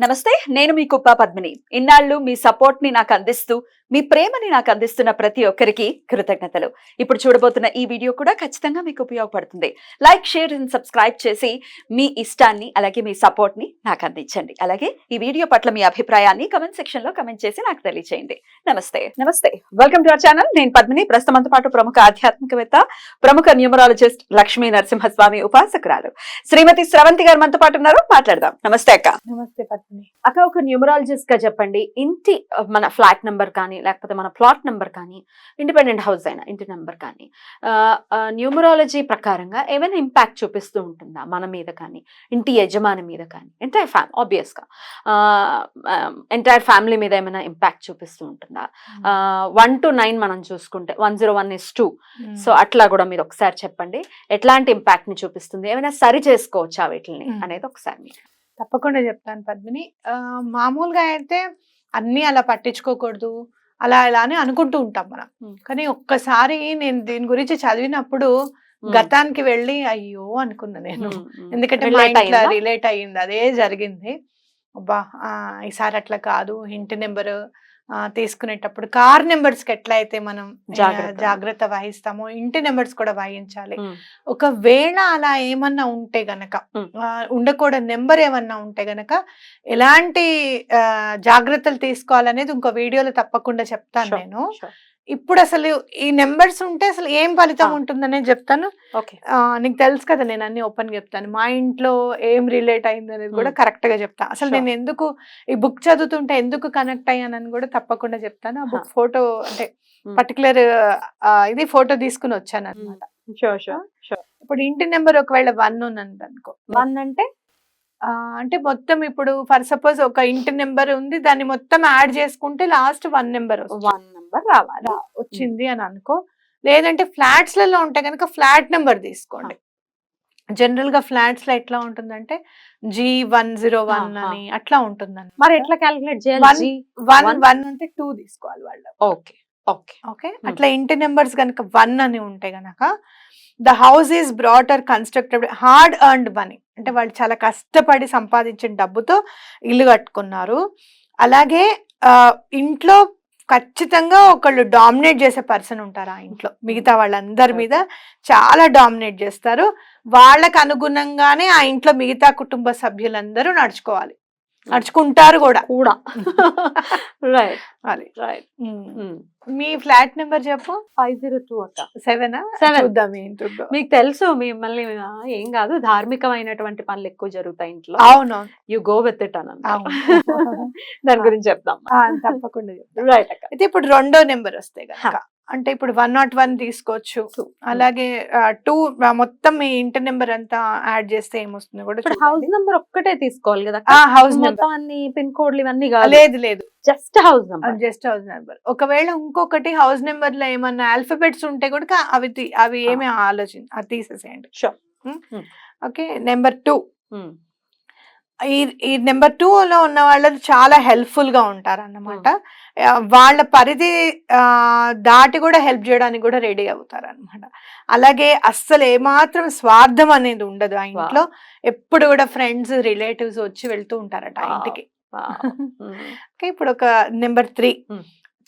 నమస్తే, నేను మీ కుప్ప పద్మిని. ఇన్నాళ్ళు మీ సపోర్ట్ ని నాకు అందిస్తూ, మీ ప్రేమని నాకు అందిస్తున్న ప్రతి ఒక్కరికి కృతజ్ఞతలు. ఇప్పుడు చూడబోతున్న ఈ వీడియో కూడా ఖచ్చితంగా మీకు ఉపయోగపడుతుంది. లైక్, షేర్ అండ్ సబ్స్క్రైబ్ చేసి మీ ఇష్టాన్ని అలాగే మీ సపోర్ట్ ని నాకు అందించండి. అలాగే ఈ వీడియో పట్ల మీ అభిప్రాయాన్ని కమెంట్ సెక్షన్ లో కమెంట్ చేసి నాకు తెలియజేయండి. నమస్తే, వెల్కమ్ టు అవర్ ఛానల్. నేను పద్మిని. ప్రస్తుతంతో పాటు ప్రముఖ ఆధ్యాత్మికవేత్త, ప్రముఖ న్యూమరాలజిస్ట్ లక్ష్మీ నరసింహస్వామి ఉపాసకురాలు శ్రీమతి స్రవంతి గారు మనతో పాటు ఉన్నారు. మాట్లాడదాం. నమస్తే అక్క. నమస్తే పద్మిని. అక్క, ఒక న్యూమరాలజిస్ట్ గా చెప్పండి, ఇంటి మన ఫ్లాట్ నెంబర్ కానీ లేకపోతే మన ప్లాట్ నెంబర్ కానీ, ఇండిపెండెంట్ హౌస్ అయినా ఇంటి నెంబర్ కానీ న్యూమరాలజీ ప్రకారంగా ఏమైనా ఇంపాక్ట్ చూపిస్తూ ఉంటుందా మన మీద కానీ, ఇంటి యజమాని మీద కానీ, ఎంటైర్ ఆబ్వియస్ గా ఎంటైర్ ఫ్యామిలీ మీద ఏమైనా ఇంపాక్ట్ చూపిస్తూ ఉంటుందా? 1 to 9 మనం చూసుకుంటే 101 is 2. సో అట్లా కూడా మీరు ఒకసారి చెప్పండి, ఎట్లాంటి ఇంపాక్ట్ ని చూపిస్తుంది, ఏమైనా సరి చేసుకోవచ్చా వీటిని అనేది ఒకసారి మీరు. తప్పకుండా చెప్తాను పద్మిని. మామూలుగా అయితే అన్ని అలా పట్టించుకోకూడదు, అలా ఇలా అని అనుకుంటూ ఉంటాం మనం. కానీ ఒక్కసారి నేను దీని గురించి చదివినప్పుడు గతానికి వెళ్ళి అయ్యో అనుకున్నా నేను. ఎందుకంటే మా ఇంట్లో రిలేట్ అయ్యింది, అదే జరిగింది. అబ్బా ఈసారి అట్లా కాదు, ఇంటి నెంబర్ తీసుకునేటప్పుడు కార్ నెంబర్స్ కి ఎట్లా అయితే మనం జాగ్రత్త వహిస్తామో ఇంటి నెంబర్స్ కూడా వహించాలి. ఒకవేళ అలా ఏమన్నా ఉంటే గనక, ఉండకూడదు నెంబర్ ఏమన్నా ఉంటే గనక ఎలాంటి జాగ్రత్తలు తీసుకోవాలనేది ఇంకో వీడియోలో తప్పకుండా చెప్తాను నేను. ఇప్పుడు అసలు ఈ నెంబర్స్ ఉంటే అసలు ఏం ఫలితం ఉంటుందనేది చెప్తాను. నీకు తెలుసు కదా, నేను అన్ని ఓపెన్ చెప్తాను. మా ఇంట్లో ఏం రిలేట్ అయింది అనేది కూడా కరెక్ట్ గా చెప్తాను. అసలు నేను ఎందుకు ఈ బుక్ చదువుతుంటే ఎందుకు కనెక్ట్ అయ్యానని కూడా తప్పకుండా చెప్తాను. ఆ బుక్ ఫోటో అంటే పర్టికులర్ ఇది ఫోటో తీసుకుని వచ్చాను అనమాట. ఇప్పుడు ఇంటి నెంబర్ ఒకవేళ 1 ఉన్నది అనుకో, 1 అంటే మొత్తం ఇప్పుడు ఫర్ సపోజ్ ఒక ఇంటి నెంబర్ ఉంది, దాన్ని మొత్తం యాడ్ చేసుకుంటే లాస్ట్ 1 నెంబర్ రావాలి వచ్చింది అని అనుకో. లేదంటే ఫ్లాట్స్ లలో ఉంటే కనుక ఫ్లాట్ నెంబర్ తీసుకోండి. జనరల్ గా ఫ్లాట్స్ లో ఎట్లా ఉంటుందంటే G101 అని అట్లా ఉంటుందని. మరి ఎట్లా క్యాలిక్యులేట్ చేయాలి? 1 అంటే 2 తీసుకోవాలి వాళ్ళు. ఓకే అట్లా ఇంటి నెంబర్స్ కనుక 1 అని ఉంటే గనక the house is brought or constructed hard earned money, అంటే వాళ్ళు చాలా కష్టపడి సంపాదించిన డబ్బుతో ఇల్లు కట్టుకున్నారు. అలాగే ఇంట్లో ఖచ్చితంగా ఒకళ్ళు డామినేట్ చేసే పర్సన్ ఉంటారు ఆ ఇంట్లో, మిగతా వాళ్ళందరి మీద చాలా డామినేట్ చేస్తారు. వాళ్ళకు అనుగుణంగానే ఆ ఇంట్లో మిగతా కుటుంబ సభ్యులందరూ నడుచుకుంటారు కూడా. మీ ఫ్లాట్ నెంబర్ చెప్పు. 502 అక్క. 7 చూద్దాం ఏంటుందో. మీకు తెలుసు, మిమ్మల్ని ఏం కాదు, ధార్మికమైనటువంటి పనులు ఎక్కువ జరుగుతాయి ఇంట్లో. అవును, యు గో విత్ ఇట్ అని దాని గురించి చెప్తాం. తప్పకుండా చెప్తాం. అయితే ఇప్పుడు 2వ నెంబర్ వస్తాయి కనుక, అంటే ఇప్పుడు 101 తీసుకోవచ్చు. అలాగే 2 మొత్తం మీ ఇంటి నెంబర్ అంతా యాడ్ చేస్తే ఏమొస్తుంది కూడా. హౌస్ నెంబర్ ఒక్కటే తీసుకోవాలి కదా? హౌస్ మొత్తం అన్ని పిన్ కోడ్లు ఇవన్నీ లేదు, జస్ట్ హౌస్ నెంబర్. ఒకవేళ ఇంకొకటి హౌస్ నెంబర్ లో ఏమన్నా ఆల్ఫాబెట్స్ ఉంటే కూడా అవి ఏమి అది తీసేసేయండి. Okay, number 2. ఈ నెంబర్ 2 లో ఉన్న వాళ్ళు చాలా హెల్ప్ఫుల్ గా ఉంటారు అన్నమాట. వాళ్ళ పరిధి దాటి కూడా హెల్ప్ చేయడానికి కూడా రెడీ అవుతారు అనమాట. అలాగే అస్సలు ఏమాత్రం స్వార్థం అనేది ఉండదు ఆ ఇంట్లో. ఎప్పుడు కూడా ఫ్రెండ్స్, రిలేటివ్స్ వచ్చి వెళ్తూ ఉంటారట ఆ ఇంటికి. ఓకే, ఇప్పుడు ఒక నెంబర్ 3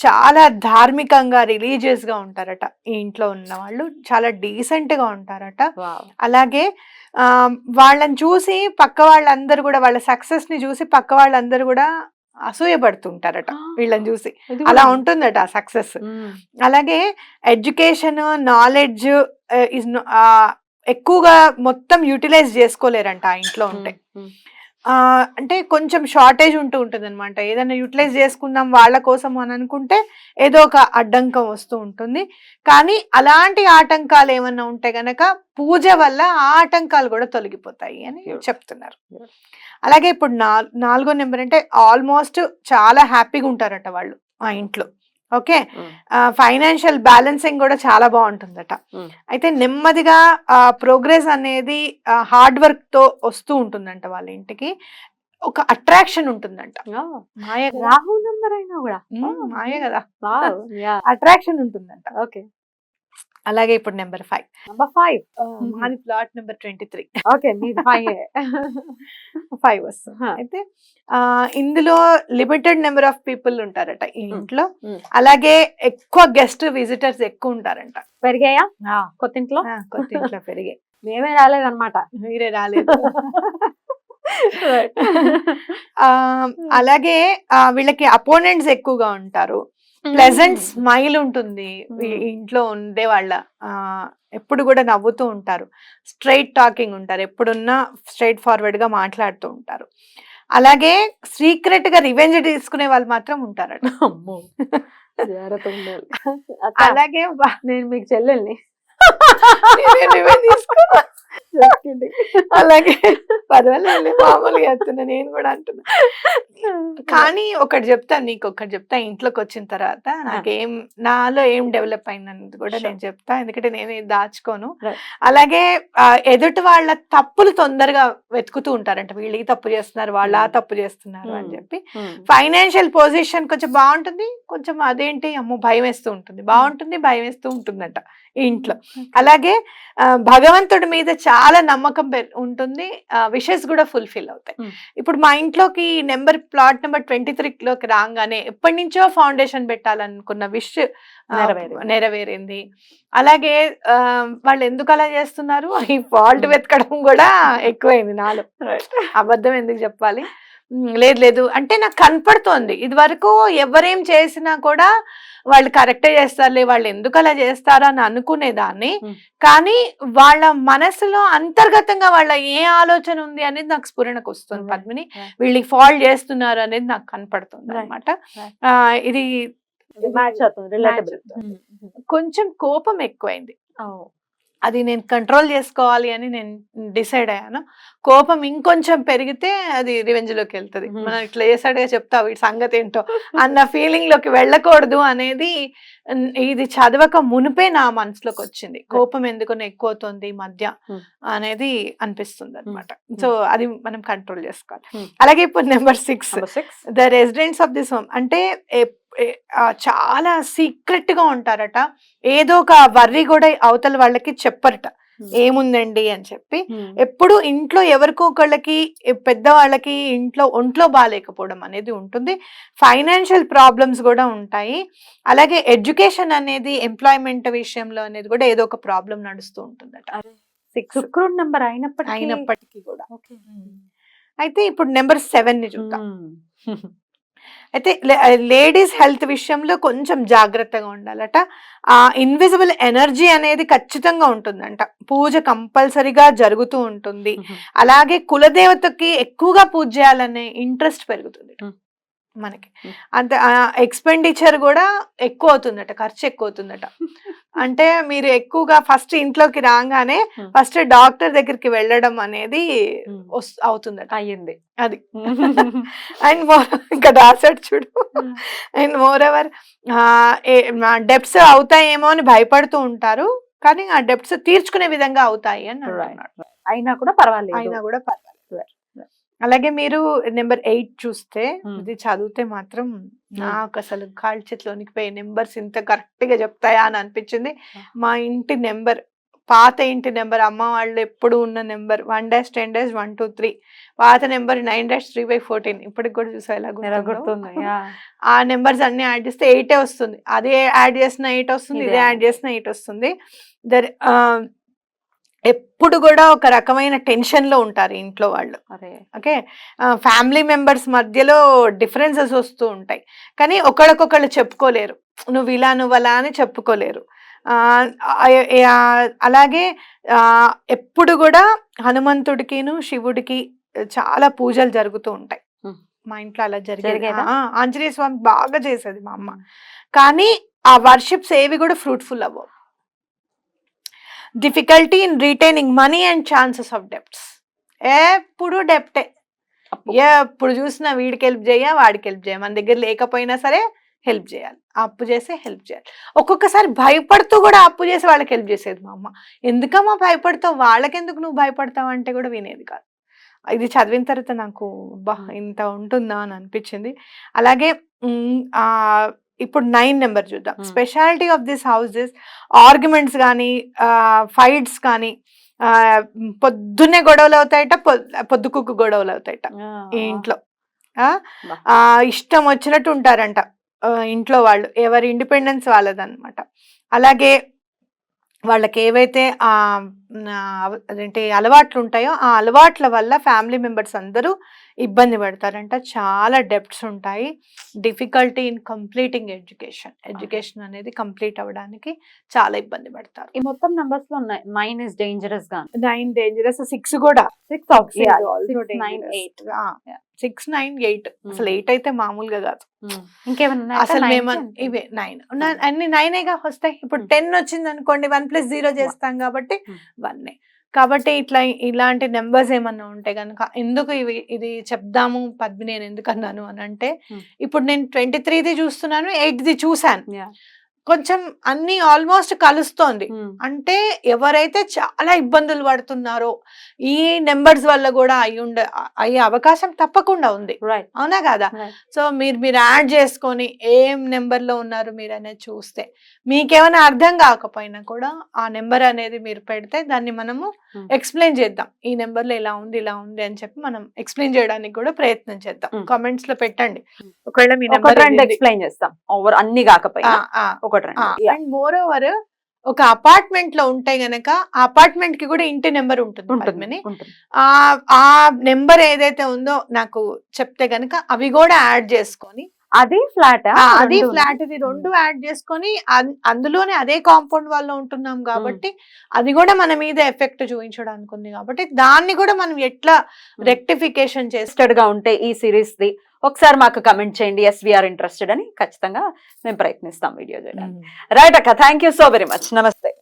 చాలా ధార్మికంగా, రిలీజియస్ గా ఉంటారట ఈ ఇంట్లో ఉన్న వాళ్ళు. చాలా డీసెంట్ గా ఉంటారట. అలాగే వాళ్ళని చూసి పక్క వాళ్ళందరూ కూడా, వాళ్ళ సక్సెస్ ని చూసి పక్క వాళ్ళందరూ కూడా అసూయపడుతుంటారట వీళ్ళని చూసి. అలా ఉంటుందట ఆ సక్సెస్. అలాగే ఎడ్యుకేషన్, నాలెడ్జ్ ఎక్కువగా మొత్తం యూటిలైజ్ చేసుకోలేరంట ఆ ఇంట్లో ఉంటే. అంటే కొంచెం షార్టేజ్ ఉంటుంది అనమాట. ఏదైనా యూటిలైజ్ చేసుకుందాం వాళ్ళ కోసం అని అనుకుంటే ఏదో ఒక అడ్డంకం వస్తూ ఉంటుంది. కానీ అలాంటి ఆటంకాలు ఏమన్నా ఉంటే గనక పూజ వల్ల ఆ ఆటంకాలు కూడా తొలగిపోతాయి అని చెప్తున్నారు. అలాగే ఇప్పుడు 4వ నెంబర్ అంటే ఆల్మోస్ట్ చాలా హ్యాపీగా ఉంటారట వాళ్ళు ఆ ఇంట్లో. ఓకే, ఫైనాన్షియల్ బ్యాలెన్సింగ్ కూడా చాలా బాగుంటుందట. అయితే నెమ్మదిగా ప్రోగ్రెస్ అనేది హార్డ్ వర్క్ తో వస్తూ ఉంటుందంట వాళ్ళ ఇంటికి. ఒక అట్రాక్షన్ ఉంటుందంట. రాహు నంబర్ అయినా కూడా మాయ కదా, అట్రాక్షన్ ఉంటుందంట. ఓకే, అలాగే ఇప్పుడు నెంబర్ 5. మాది ప్లాట్ నెంబర్ 23. ఓకే, 5 వస్తుంది. అయితే ఇందులో లిమిటెడ్ నెంబర్ ఆఫ్ పీపుల్ ఉంటారట ఈ ఇంట్లో. అలాగే ఎక్కువ గెస్ట్ విజిటర్స్ ఎక్కువ ఉంటారంట. పెరిగాయా కొత్త ఇంట్లో? కొత్త ఇంట్లో పెరిగాయి. మేమే రాలేదన్నమాట. మీరే రాలేదు. అలాగే వీళ్ళకి అపోనెంట్స్ ఎక్కువగా ఉంటారు. ప్లెజెంట్ స్మైల్ ఉంటుంది ఇంట్లో ఉండే వాళ్ళ. ఎప్పుడు కూడా నవ్వుతూ ఉంటారు, స్ట్రైట్ టాకింగ్ ఉంటారు, ఎప్పుడున్నా స్ట్రైట్ ఫార్వర్డ్ గా మాట్లాడుతూ ఉంటారు. అలాగే సీక్రెట్ గా రివెంజ్ తీసుకునే వాళ్ళు మాత్రం ఉంటారట. అలాగే నేను మీకు చెల్లెల్ని. అలాగే పర్వాలేదు, మామూలుగా చెప్తున్నా, నేను కూడా అంటున్నా. కానీ ఒకటి చెప్తాను, నీకు ఒకటి చెప్తా. ఇంట్లోకి వచ్చిన తర్వాత నాలో ఏం డెవలప్ అయిందన్నది కూడా నేను చెప్తా, ఎందుకంటే నేను దాచుకోను. అలాగే ఎదుటి వాళ్ళ తప్పులు తొందరగా వెతుకుతూ ఉంటారంట. వీళ్ళు ఈ తప్పు చేస్తున్నారు, వాళ్ళు ఆ తప్పు చేస్తున్నారు అని చెప్పి. ఫైనాన్షియల్ పొజిషన్ కొంచెం బాగుంటుంది, కొంచెం అదేంటి అమ్మో భయం వేస్తూ ఉంటుంది, బాగుంటుంది భయం వేస్తూ ఉంటుందంట ఈ ఇంట్లో. అలాగే భగవంతుడి మీద చాలా నమ్మకం ఉంటుంది, విషెస్ కూడా ఫుల్ఫిల్ అవుతాయి. ఇప్పుడు మా ఇంట్లోకి ప్లాట్ నెంబర్ 23లోకి రాగానే ఎప్పటి నుంచో ఫౌండేషన్ పెట్టాలనుకున్న విష్ నెరవేరింది. అలాగే వాళ్ళు ఎందుకు అలా చేస్తున్నారు, ఈ ఫాల్ట్ వెతకడం కూడా ఎక్కువైంది నాలో. అబద్ధం ఎందుకు చెప్పాలి, లేదు అంటే నాకు కనపడుతోంది. ఇది వరకు ఎవరేం చేసినా కూడా వాళ్ళు కరెక్టే చేస్తారులే, వాళ్ళు ఎందుకు అలా చేస్తారా అని అనుకునేదాన్ని. కానీ వాళ్ళ మనసులో అంతర్గతంగా వాళ్ళ ఏ ఆలోచన ఉంది అనేది నాకు స్ఫురణకు వస్తుంది పద్మిని. వీళ్ళకి ఫాల్ చేస్తున్నారు అనేది నాకు కనపడుతుంది అనమాట. ఇది కొంచెం కోపం ఎక్కువైంది, అది నేను కంట్రోల్ చేసుకోవాలి అని నేను డిసైడ్ అయ్యాను. కోపం ఇంకొంచెం పెరిగితే అది రివెంజ్ లోకి వెళ్తుంది. మనం ఇట్లా చేసాడుగా చెప్తా వీటి సంగతి ఏంటో అన్న ఫీలింగ్ లోకి వెళ్ళకూడదు అనేది ఇది చదవక మునిపే నా మనసులోకి వచ్చింది. కోపం ఎందుకు ఎక్కువ అవుతుంది ఈ మధ్య అనేది అనిపిస్తుంది అనమాట. సో అది మనం కంట్రోల్ చేసుకోవాలి. అలాగే ఇప్పుడు number 6 the residents of this home అంటే చాలా సీక్రెట్ గా ఉంటారట. ఏదో ఒక వర్రీ కూడా అవతల వాళ్ళకి చెప్పరట ఏముందండి అని చెప్పి. ఎప్పుడు ఇంట్లో ఎవరికో ఒకళ్ళకి పెద్దవాళ్ళకి ఒంట్లో బాగాలేకపోవడం అనేది ఉంటుంది. ఫైనాన్షియల్ ప్రాబ్లమ్స్ కూడా ఉంటాయి. అలాగే ఎడ్యుకేషన్ అనేది ఎంప్లాయ్మెంట్ విషయంలో అనేది కూడా ఏదో ఒక ప్రాబ్లం నడుస్తూ ఉంటుందట. శుక్రుడు నెంబర్ అయినప్పటికీ కూడా. అయితే ఇప్పుడు నెంబర్ 7 ని చూద్దాం. అయితే లేడీస్ హెల్త్ విషయంలో కొంచెం జాగ్రత్తగా ఉండాలట. ఆ ఇన్విజిబుల్ ఎనర్జీ అనేది ఖచ్చితంగా ఉంటుందంట. పూజ కంపల్సరీగా జరుగుతూ ఉంటుంది. అలాగే కులదేవతకి ఎక్కువగా పూజ చేయాలనే ఇంట్రెస్ట్ పెరుగుతుంది మనకి. అంత ఎక్స్పెండిచర్ కూడా ఎక్కువ అవుతుందట, ఖర్చు ఎక్కువ అవుతుందట. అంటే మీరు ఎక్కువగా ఫస్ట్ ఇంట్లోకి రాగానే ఫస్ట్ డాక్టర్ దగ్గరికి వెళ్ళడం అనేది అవుతుందట. అయ్యింది అది. అండ్ ఇంకా రాసాడు చూడు. అండ్ మోర్ ఎవర్ డెప్స్ అవుతాయేమో అని భయపడుతూ ఉంటారు, కానీ ఆ డెప్స్ తీర్చుకునే విధంగా అవుతాయి అని అన్నాడు. అయినా కూడా పర్వాలేదు. అలాగే మీరు నెంబర్ 8 చూస్తే ఇది చదివితే మాత్రం నాకు అసలు కాళ్ళు చేతిలోనికి పోయి నెంబర్స్ ఇంత కరెక్ట్ గా చెప్తాయా అని అనిపించింది. మా ఇంటి నెంబర్, పాత ఇంటి నెంబర్, అమ్మ వాళ్ళు ఎప్పుడు ఉన్న నెంబర్ 1-10-123, పాత నెంబర్ 9-3/14. ఇప్పటికి కూడా చూసా ఎలా గుర్తుంది. ఆ నెంబర్స్ అన్ని యాడ్ చేస్తే 8 వస్తుంది. అదే యాడ్ చేసిన 8 వస్తుంది, ఇదే యాడ్ చేసిన 8 వస్తుంది. ఎప్పుడు కూడా ఒక రకమైన టెన్షన్ లో ఉంటారు ఇంట్లో వాళ్ళు. ఓకే, ఫ్యామిలీ మెంబర్స్ మధ్యలో డిఫరెన్సెస్ వస్తూ ఉంటాయి, కానీ ఒకళ్ళకొకళ్ళు చెప్పుకోలేరు. నువ్వు ఇలా నువ్వు అలా అని చెప్పుకోలేరు. అలాగే ఎప్పుడు కూడా హనుమంతుడికిను శివుడికి చాలా పూజలు జరుగుతూ ఉంటాయి. మా ఇంట్లో అలా జరిగేది. ఆంజనేయ స్వామి బాగా చేసేది మా అమ్మ. కానీ ఆ వర్షిప్స్ ఏవి కూడా ఫ్రూట్ఫుల్ అవ్వవు. Difficulty in retaining money and chances of debts. ఎప్పుడు డెప్టే, ఎప్పుడు చూసినా వీడికి హెల్ప్ చేయ వాడికి హెల్ప్ చేయ, మన దగ్గర లేకపోయినా సరే హెల్ప్ చేయాలి, అప్పు చేసి హెల్ప్ చేయాలి. ఒక్కొక్కసారి భయపడుతూ కూడా అప్పు చేసి వాళ్ళకి హెల్ప్ చేసేది మా అమ్మ. ఎందుకమ్మా భయపడతావు, వాళ్ళకెందుకు నువ్వు భయపడతావు అంటే కూడా వినేది కాదు. ఇది చదివిన తర్వాత నాకు ఇంత ఉంటుందా అని అనిపించింది. అలాగే ఇప్పుడు 9 నెంబర్ చూద్దాం. Speciality of this house is arguments కానీ, ఫైట్స్ కానీ, పొద్దున్నే గొడవలు అవుతాయట, పొద్దుకుక్కు గొడవలు అవుతాయట ఈ ఇంట్లో. ఇష్టం వచ్చినట్టు ఉంటారంట ఇంట్లో వాళ్ళు, ఎవరి ఇండిపెండెన్స్ వాళ్ళదన్నమాట. అలాగే వాళ్ళకి ఏవైతే అదేంటి అలవాట్లు ఉంటాయో ఆ అలవాట్ల వల్ల ఫ్యామిలీ మెంబర్స్ అందరూ ఇబ్బంది పడతారంట. చాలా డెప్ట్స్ ఉంటాయి. డిఫికల్టీ ఇన్ కంప్లీటింగ్ ఎడ్యుకేషన్ అనేది కంప్లీట్ అవ్వడానికి చాలా ఇబ్బంది పడతారు. ఈ మొత్తం నంబర్స్ లో 9 ఇస్ డేంజరస్ గా. 9 డేంజరస్, 6 కూడా 6 9 8 6 9 8 అసలు 8 అయితే మామూలుగా కాదు. ఇంకేమన్నా అసలు మేము ఇవే 9 అన్ని 9గా వస్తాయి. ఇప్పుడు 10 వచ్చింది అనుకోండి, 1 + 0 చేస్తాం కాబట్టి 1. కాబట్టి ఇలాంటి నెంబర్స్ ఏమన్నా ఉంటే కనుక ఎందుకు ఇది చెప్దాము పద్మిని నేను ఎందుకు అన్నాను అని అంటే, ఇప్పుడు నేను 23ది చూస్తున్నాను, 8ది చూసాను, కొంచెం అన్ని ఆల్మోస్ట్ కలుస్తోంది. అంటే ఎవరైతే చాలా ఇబ్బందులు పడుతున్నారో ఈ నెంబర్స్ వల్ల కూడా అయ్యే అవకాశం తప్పకుండా ఉంది. అవునా కదా? సో మీరు యాడ్ చేసుకొని ఏం నెంబర్ లో ఉన్నారు మీరు అనేది చూస్తే, మీకేమైనా అర్థం కాకపోయినా కూడా ఆ నెంబర్ అనేది మీరు పెడితే దాన్ని మనము ఎక్స్ప్లెయిన్ చేద్దాం. ఈ నెంబర్ లో ఇలా ఉంది అని చెప్పి మనం ఎక్స్ప్లెయిన్ చేయడానికి కూడా ప్రయత్నం చేద్దాం. కామెంట్స్ లో పెట్టండి ఒకవేళ మీ నెంబర్ ఎక్స్ప్లెయిన్ చేస్తాం, ఓవర్ అన్ని కాకపోయినా. అండ్ మోర్ ఓవర్ ఒక అపార్ట్మెంట్ లో ఉంటే గనక ఆ అపార్ట్మెంట్ కి కూడా ఇంటి నెంబర్ ఉంటుంది. ఆ నెంబర్ ఏదైతే ఉందో నాకు చెప్తే గనక అవి కూడా యాడ్ చేసుకొని, అది ఫ్లాట్ ఇది 2 యాడ్ చేసుకొని అందులోనే అదే కాంపౌండ్ వాళ్ళు ఉంటున్నాం కాబట్టి అది కూడా మన మీద ఎఫెక్ట్ చూపించడానికి ఉంది. కాబట్టి దాన్ని కూడా మనం ఎట్లా రెక్టిఫికేషన్ గా ఉంటే ఈ సిరీస్ ది ఒకసారి మాకు కమెంట్ చేయండి. SVR ఇంట్రెస్టెడ్ అని ఖచ్చితంగా మేము ప్రయత్నిస్తాం వీడియో చేయడానికి. రైట్ అక్క, thank you so very much. నమస్తే.